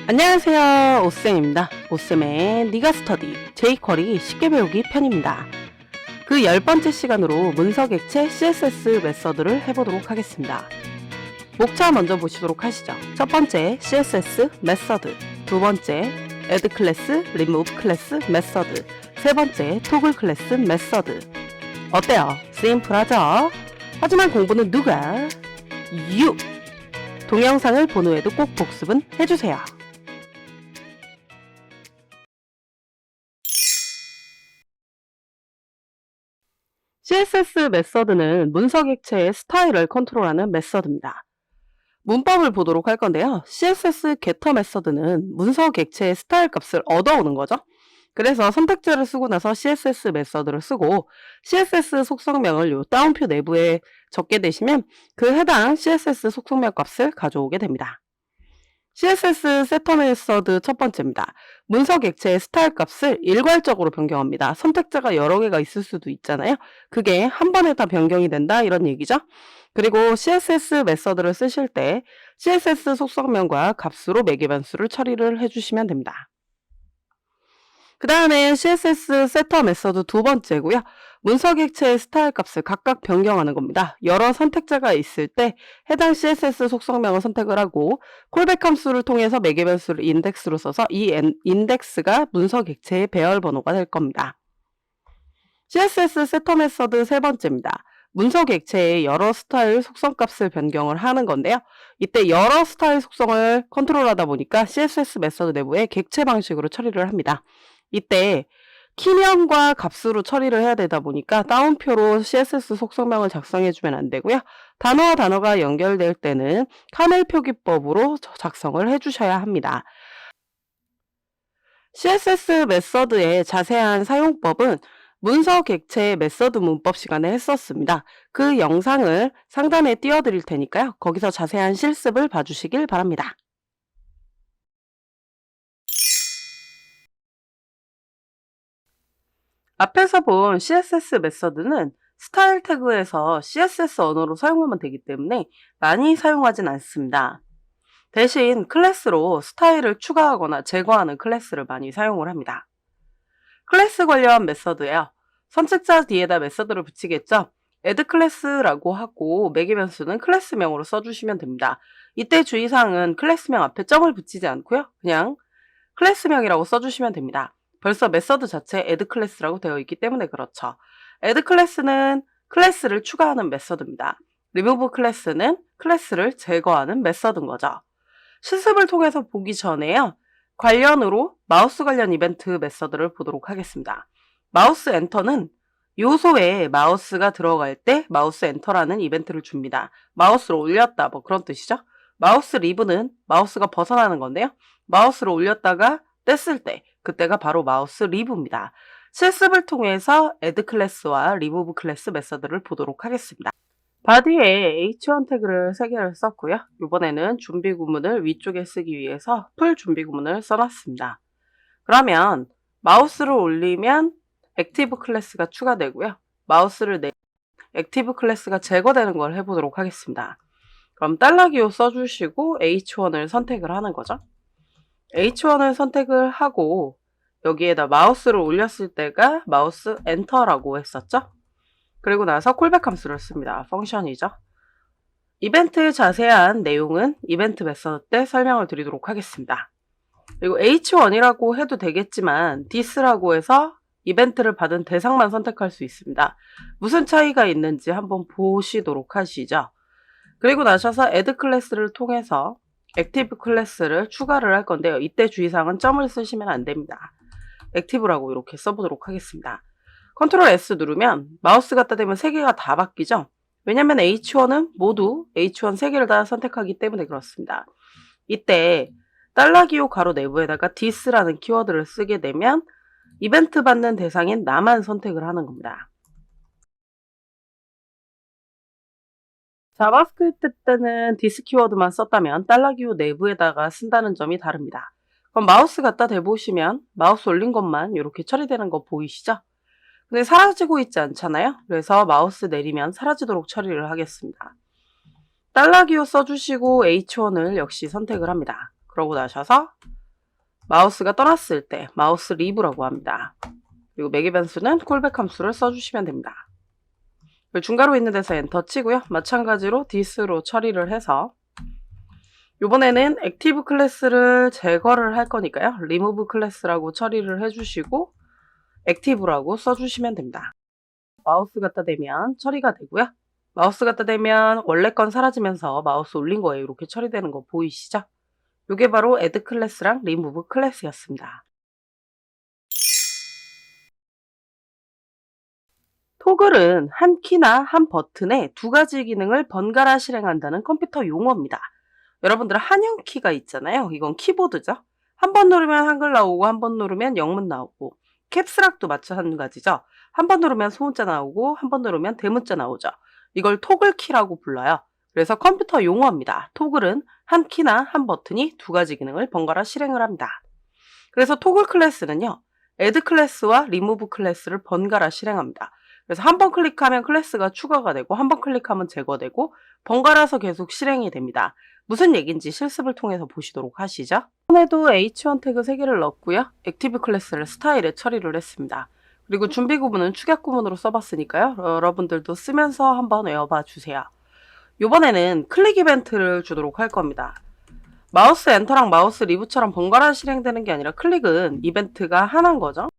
안녕하세요, 오쌤입니다. 오쌤의 니가 스터디 jQuery 쉽게 배우기 편입니다. 그 10번째 시간으로 문서객체 CSS 메서드를 해보도록 하겠습니다. 목차 먼저 보시도록 하시죠. 첫 번째 CSS 메서드, 두 번째 add 클래스, remove 클래스 메서드, 세 번째 toggle 클래스 메서드. 어때요? 심플하죠? 하지만 공부는 누가? You! 동영상을 본 후에도 꼭 복습은 해주세요. CSS 메서드는 문서 객체의 스타일을 컨트롤하는 메서드입니다. 문법을 보도록 할 건데요. CSS getter 메서드는 문서 객체의 스타일 값을 얻어오는 거죠. 그래서 선택제를 쓰고 나서 CSS 메서드를 쓰고 CSS 속성명을 요 따옴표 내부에 적게 되시면 그 해당 CSS 속성명 값을 가져오게 됩니다. CSS 세터 메서드 첫 번째입니다. 문서 객체의 스타일 값을 일괄적으로 변경합니다. 선택자가 여러 개가 있을 수도 있잖아요. 그게 한 번에 다 변경이 된다 이런 얘기죠. 그리고 CSS 메서드를 쓰실 때 CSS 속성명과 값으로 매개변수를 처리를 해주시면 됩니다. 그 다음에 CSS 세터 메서드 두 번째고요. 문서 객체의 스타일 값을 각각 변경하는 겁니다. 여러 선택자가 있을 때 해당 CSS 속성명을 선택을 하고 콜백 함수를 통해서 매개변수를 인덱스로 써서 이 인덱스가 문서 객체의 배열 번호가 될 겁니다. CSS 세터 메서드 세 번째입니다. 문서 객체의 여러 스타일 속성값을 변경을 하는 건데요. 이때 여러 스타일 속성을 컨트롤하다 보니까 CSS 메서드 내부에 객체 방식으로 처리를 합니다. 이때 키명과 값으로 처리를 해야 되다 보니까 따옴표로 CSS 속성명을 작성해주면 안 되고요. 단어와 단어가 연결될 때는 카멜 표기법으로 작성을 해주셔야 합니다. CSS 메서드의 자세한 사용법은 문서 객체 메서드 문법 시간에 했었습니다. 그 영상을 상단에 띄워드릴 테니까요. 거기서 자세한 실습을 봐주시길 바랍니다. 앞에서 본 CSS 메서드는 스타일 태그에서 CSS 언어로 사용하면 되기 때문에 많이 사용하진 않습니다. 대신 클래스로 스타일을 추가하거나 제거하는 클래스를 많이 사용을 합니다. 클래스 관련 메서드예요. 선택자 뒤에다 메서드를 붙이겠죠? add 클래스라고 하고 매개변수는 클래스명으로 써주시면 됩니다. 이때 주의사항은 클래스명 앞에 점을 붙이지 않고요. 그냥 클래스명이라고 써주시면 됩니다. 벌써 메서드 자체에 add 클래스라고 되어 있기 때문에 그렇죠. add 클래스는 클래스를 추가하는 메서드입니다. remove 클래스는 클래스를 제거하는 메서드인 거죠. 실습을 통해서 보기 전에요. 관련으로 마우스 관련 이벤트 메서드를 보도록 하겠습니다. 마우스 엔터는 요소에 마우스가 들어갈 때 마우스 엔터라는 이벤트를 줍니다. 마우스를 올렸다 뭐 그런 뜻이죠. 마우스 리브는 마우스가 벗어나는 건데요. 마우스를 올렸다가 뗐을 때 그때가 바로 마우스 리브입니다. 실습을 통해서 add 클래스와 remove 클래스 메서드를 보도록 하겠습니다. 바디에 h1 태그를 3개를 썼고요. 이번에는 준비 구문을 위쪽에 쓰기 위해서 풀 준비 구문을 써놨습니다. 그러면 마우스를 올리면 액티브 클래스가 추가되고요. 마우스를 내면 액티브 클래스가 제거되는 걸 해보도록 하겠습니다. 그럼 달러기호 써주시고 h1을 선택을 하는 거죠. h1을 선택을 하고 여기에다 마우스를 올렸을 때가 마우스 엔터라고 했었죠. 그리고 나서 콜백 함수를 씁니다. 펑션이죠. 이벤트 자세한 내용은 이벤트 메서드 때 설명을 드리도록 하겠습니다. 그리고 h1이라고 해도 되겠지만 this라고 해서 이벤트를 받은 대상만 선택할 수 있습니다. 무슨 차이가 있는지 한번 보시도록 하시죠. 그리고 나셔서 add 클래스를 통해서 액티브 클래스를 추가를 할 건데요. 이때 주의사항은 점을 쓰시면 안 됩니다. 액티브라고 이렇게 써보도록 하겠습니다. 컨트롤 S 누르면 마우스 갖다 대면 3개가 다 바뀌죠. 왜냐면 H1은 모두 H1 3개를 다 선택하기 때문에 그렇습니다. 이때 달러기호 가로 내부에다가 this라는 키워드를 쓰게 되면 이벤트 받는 대상인 나만 선택을 하는 겁니다. 자바스크립트 때는 this 키워드만 썼다면 달러기호 내부에다가 쓴다는 점이 다릅니다. 그럼 마우스 갖다 대보시면 마우스 올린 것만 이렇게 처리되는 거 보이시죠? 근데 사라지고 있지 않잖아요. 그래서 마우스 내리면 사라지도록 처리를 하겠습니다. 달러기호 써주시고 H1을 역시 선택을 합니다. 그러고 나셔서 마우스가 떠났을 때 마우스 리브라고 합니다. 그리고 매개 변수는 콜백 함수를 써주시면 됩니다. 중괄호 있는 데서 엔터 치고요. 마찬가지로 this로 처리를 해서 이번에는 액티브 클래스를 제거를 할 거니까요. remove 클래스라고 처리를 해주시고 액티브라고 써주시면 됩니다. 마우스 갖다 대면 처리가 되고요. 마우스 갖다 대면 원래 건 사라지면서 마우스 올린 거에 이렇게 처리되는 거 보이시죠? 이게 바로 add 클래스랑 remove 클래스였습니다. 토글은 한 키나 한 버튼에 두 가지 기능을 번갈아 실행한다는 컴퓨터 용어입니다. 여러분들 한영 키가 있잖아요. 이건 키보드죠. 한 번 누르면 한글 나오고 한 번 누르면 영문 나오고 캡스락도 마찬가지죠. 한 번 누르면 소문자 나오고 한 번 누르면 대문자 나오죠. 이걸 토글 키라고 불러요. 그래서 컴퓨터 용어입니다. 토글은 한 키나 한 버튼이 두 가지 기능을 번갈아 실행을 합니다. 그래서 토글 클래스는요. add 클래스와 remove 클래스를 번갈아 실행합니다. 그래서 한 번 클릭하면 클래스가 추가가 되고 한 번 클릭하면 제거되고 번갈아서 계속 실행이 됩니다. 무슨 얘기인지 실습을 통해서 보시도록 하시죠. 이번에도 h1 태그 3개를 넣었고요. 액티브 클래스를 스타일에 처리를 했습니다. 그리고 준비 구문은 축약 구문으로 써봤으니까요. 여러분들도 쓰면서 한번 외워봐 주세요. 이번에는 클릭 이벤트를 주도록 할 겁니다. 마우스 엔터랑 마우스 리브처럼 번갈아 실행되는 게 아니라 클릭은 이벤트가 하나인 거죠.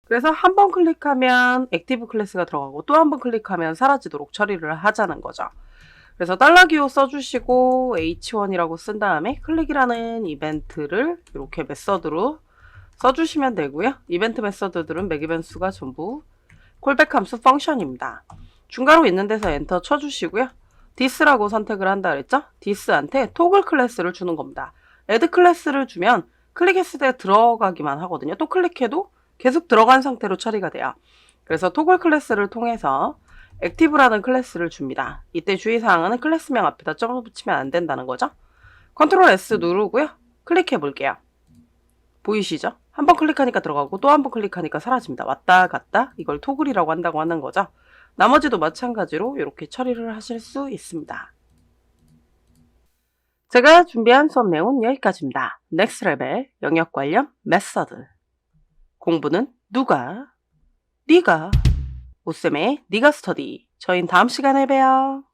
그래서 한 번 클릭하면 액티브 클래스가 들어가고 또 한 번 클릭하면 사라지도록 처리를 하자는 거죠. 그래서 $기호 써주시고 h1이라고 쓴 다음에 클릭이라는 이벤트를 이렇게 메서드로 써주시면 되고요. 이벤트 메서드들은 매개 변수가 전부 콜백 함수 펑션입니다. 중괄호 있는 데서 엔터 쳐주시고요. this라고 선택을 한다 그랬죠? this한테 토글 클래스를 주는 겁니다. add 클래스를 주면 클릭했을 때 들어가기만 하거든요. 또 클릭해도 계속 들어간 상태로 처리가 돼요. 그래서 토글 클래스를 통해서 액티브라는 클래스를 줍니다. 이때 주의사항은 클래스명 앞에다 점을 붙이면 안 된다는 거죠. 컨트롤 S 누르고요. 클릭해 볼게요. 보이시죠? 한 번 클릭하니까 들어가고 또 한 번 클릭하니까 사라집니다. 왔다 갔다 이걸 토글이라고 한다고 하는 거죠. 나머지도 마찬가지로 이렇게 처리를 하실 수 있습니다. 제가 준비한 수업 내용은 여기까지입니다. 넥스트 레벨 영역 관련 메서드 공부는 누가? 네가 오쌤의 네가 스터디. 저희는 다음 시간에 봬요.